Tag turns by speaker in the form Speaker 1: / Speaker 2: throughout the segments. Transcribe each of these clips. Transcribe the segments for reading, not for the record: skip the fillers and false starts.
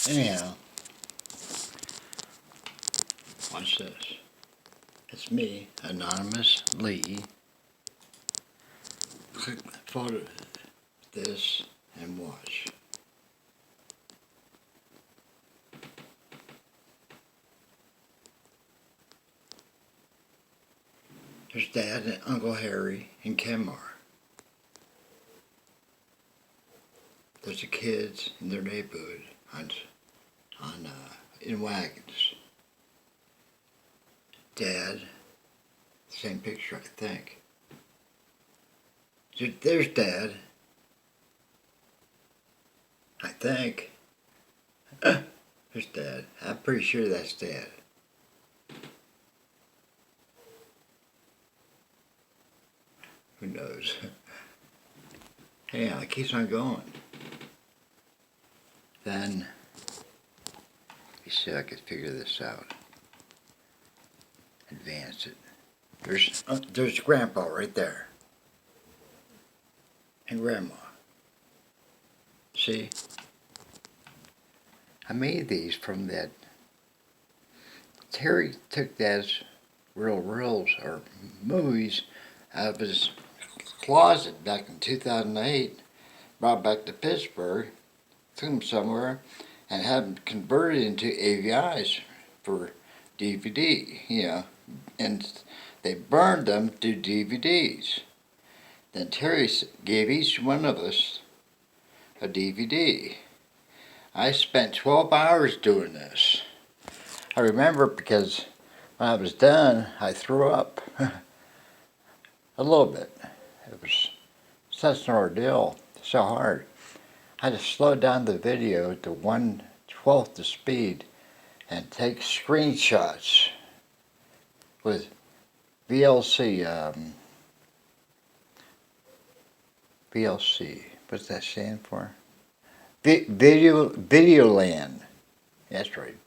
Speaker 1: Anyhow, watch this. It's me, Anonymous Lee. Click photo this and watch. There's Dad and Uncle Harry and Kenmar. There's the kids in their neighborhood in wagons. Dad, same picture I think. There's Dad. I think. There's Dad. I'm pretty sure that's Dad. Who knows? Yeah, it keeps on going. Then, let me see if I can figure this out. Advance it. There's Grandpa right there. And Grandma. See? I made these from that. Terry took Dad's reels or movies out of his closet back in 2008, brought back to Pittsburgh, took them somewhere, and had them converted into AVIs for DVD, and they burned them to DVDs. Then Terry gave each one of us a DVD. I spent 12 hours doing this. I remember because when I was done, I threw up a little bit. It was such an ordeal, so hard. I had to slow down the video to 1/12 the speed and take screenshots with VLC. VLC. What's that stand for? Videoland. That's right.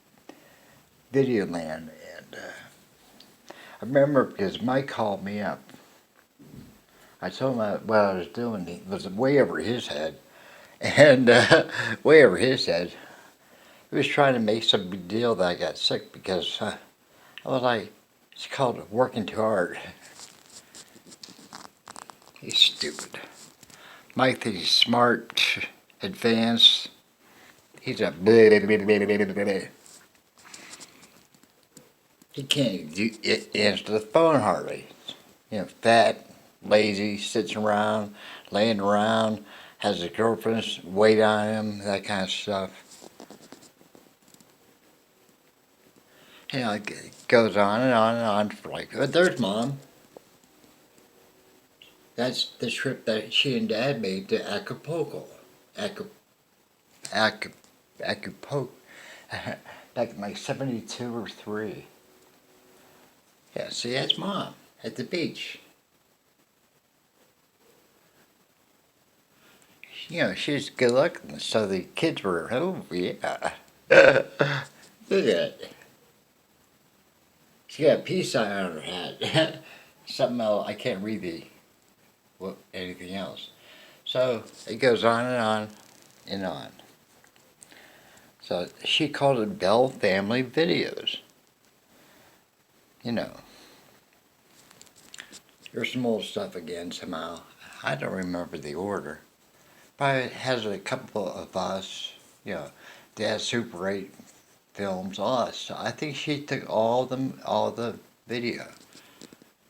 Speaker 1: Videoland. And I remember because Mike called me up. I told him what I was doing. It was way over his head. And way over his head. He was trying to make some big deal that I got sick because I was like, it's called working too hard. He's stupid. Mike thinks he's smart, advanced. He's a he can't answer the phone hardly. Fat, lazy, sits around, laying around, has his girlfriends wait on him, that kind of stuff. It goes on and on and on for like, there's Mom. That's the trip that she and Dad made to Acapulco. Acapulco. Back in like 72 or 3. Yeah, see, that's Mom at the beach. She's good looking, so the kids were, oh, yeah. Look at it. She got a peace sign on her hat. Something else, I can't read anything else. So it goes on and on and on. So she called it Bell Family Videos. There's some old stuff again somehow. I don't remember the order. Probably has a couple of us, Dad's Super 8 films, all that stuff. I think she took all the video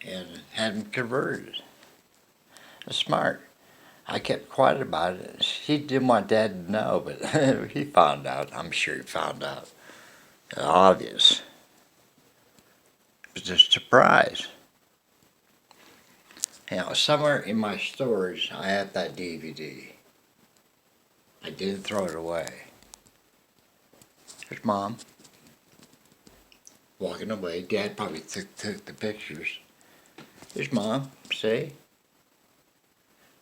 Speaker 1: and had them converted. That's smart. I kept quiet about it. She didn't want Dad to know, but he found out. I'm sure he found out. Obvious. It was just a surprise. Somewhere in my storage, I have that DVD. I didn't throw it away. There's Mom. Walking away. Dad probably took the pictures. There's Mom. See?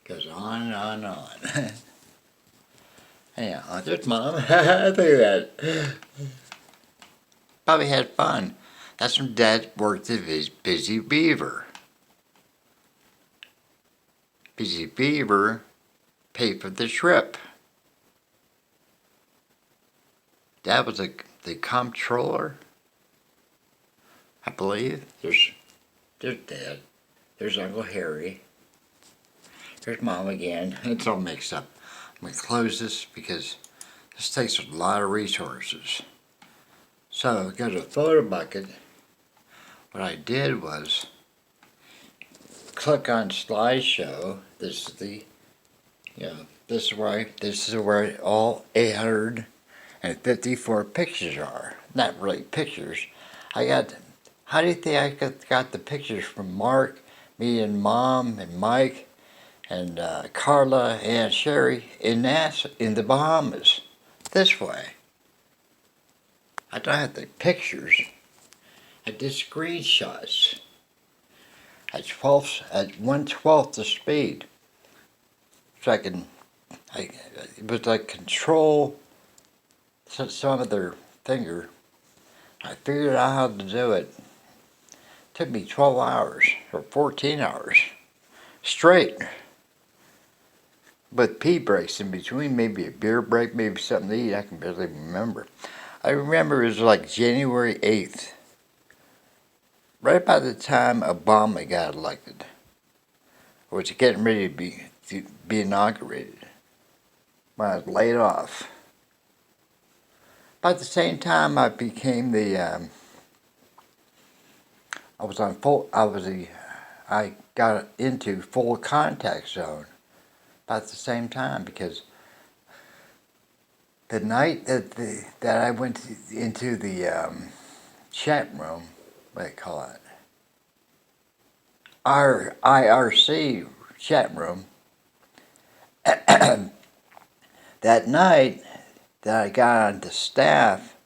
Speaker 1: Goes on and on and on. There's Mom. Look at that. Probably had fun. That's when Dad worked at Busy Beaver. Busy Beaver paid for the trip. Dad was the comptroller, I believe. There's Dad. There's Uncle Harry. There's Mom again. It's all mixed up. I'm going to close this because this takes a lot of resources. So, go to Photobucket. What I did was click on slideshow. This is the, this is where all 854 pictures are. Not really pictures. How do you think I got the pictures from Mark, me and Mom and Mike and Carla and Sherry in the Bahamas? This way. I don't have the pictures. I did screenshots at 1/12 the speed. So it was like control some of their finger. I figured out how to do it. It took me 12 hours or 14 hours straight. With pee breaks in between, maybe a beer break, maybe something to eat. I can barely remember. I remember it was like January 8th. Right by the time Obama got elected. Or was getting ready to be inaugurated. When I was laid off. About the same time I became I got into full contact zone. About the same time, because the night that I went into the chat room, what do they call it? Our IRC chat room. That night that I got onto staff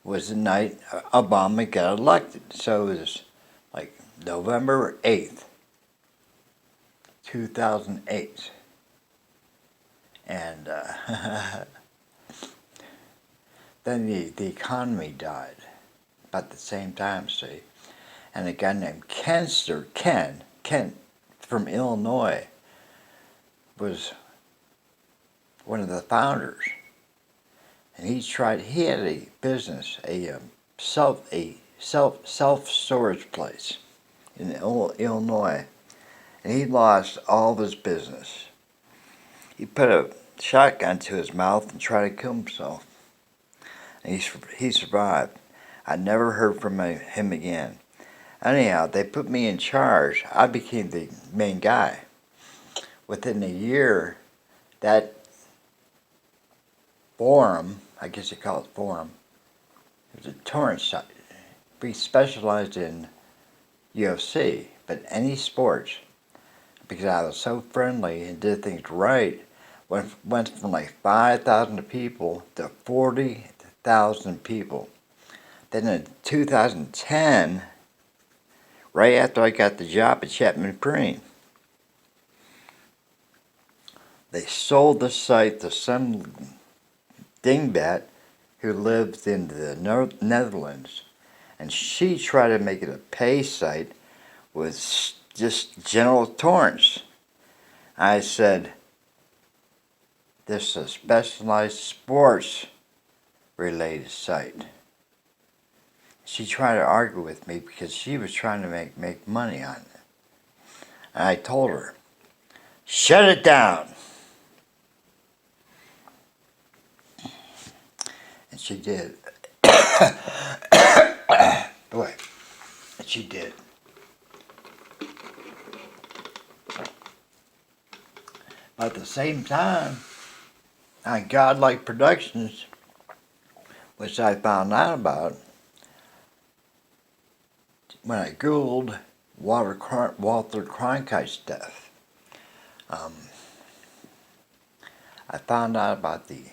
Speaker 1: was the night Obama got elected. So it was like November 8th, 2008. And then the economy died about the same time, see. And a guy named Ken from Illinois was one of the founders. And he had a business, a self-storage place in Illinois. And he lost all of his business. He put a shotgun to his mouth and tried to kill himself. And he survived. I never heard from him again. Anyhow, they put me in charge. I became the main guy. Within a year, that forum, I guess you call it forum, it was a torrent site. We specialized in UFC, but any sports, because I was so friendly and did things right, went from like 5,000 people to 40,000 people. Then in 2010, right after I got the job at Chapman Green, they sold the site to some dingbat who lived in the Netherlands. And she tried to make it a pay site with just general torrents. I said, this is a specialized sports related site. She tried to argue with me because she was trying to make money on it. And I told her, shut it down. And she did. Boy, she did. But at the same time, on Godlike Productions, which I found out about when I Googled Walter Cronkite's death. I found out about the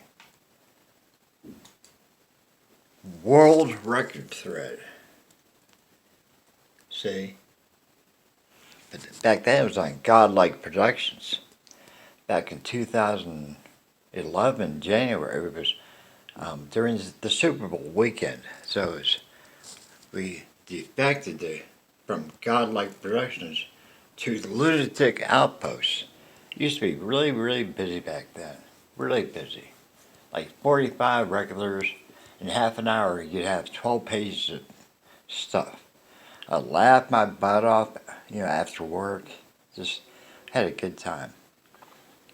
Speaker 1: world record thread. See? But back then it was on Godlike Productions. Back in 2011, January, it was during the Super Bowl weekend. So we defected from Godlike Productions to the Lunatic Outpost. It used to be really, really busy back then. Really busy. Like 45 regulars, In half an hour, you'd have 12 pages of stuff. I laughed my butt off, after work. Just had a good time.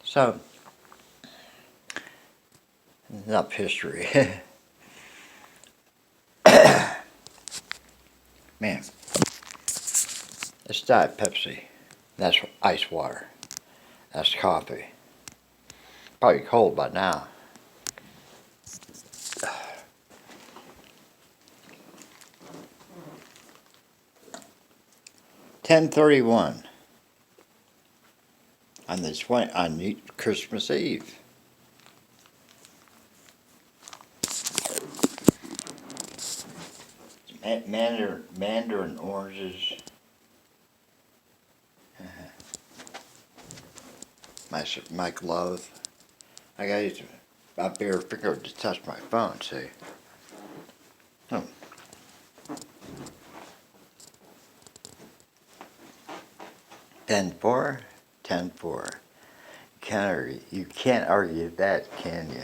Speaker 1: So, enough history. Man, it's Diet Pepsi. That's ice water. That's coffee. Probably cold by now. 10:31 on Christmas Eve. Mandarin oranges. My glove. I gotta use my bare finger to touch my phone, see. Oh. Ten four. You can't argue that, can you?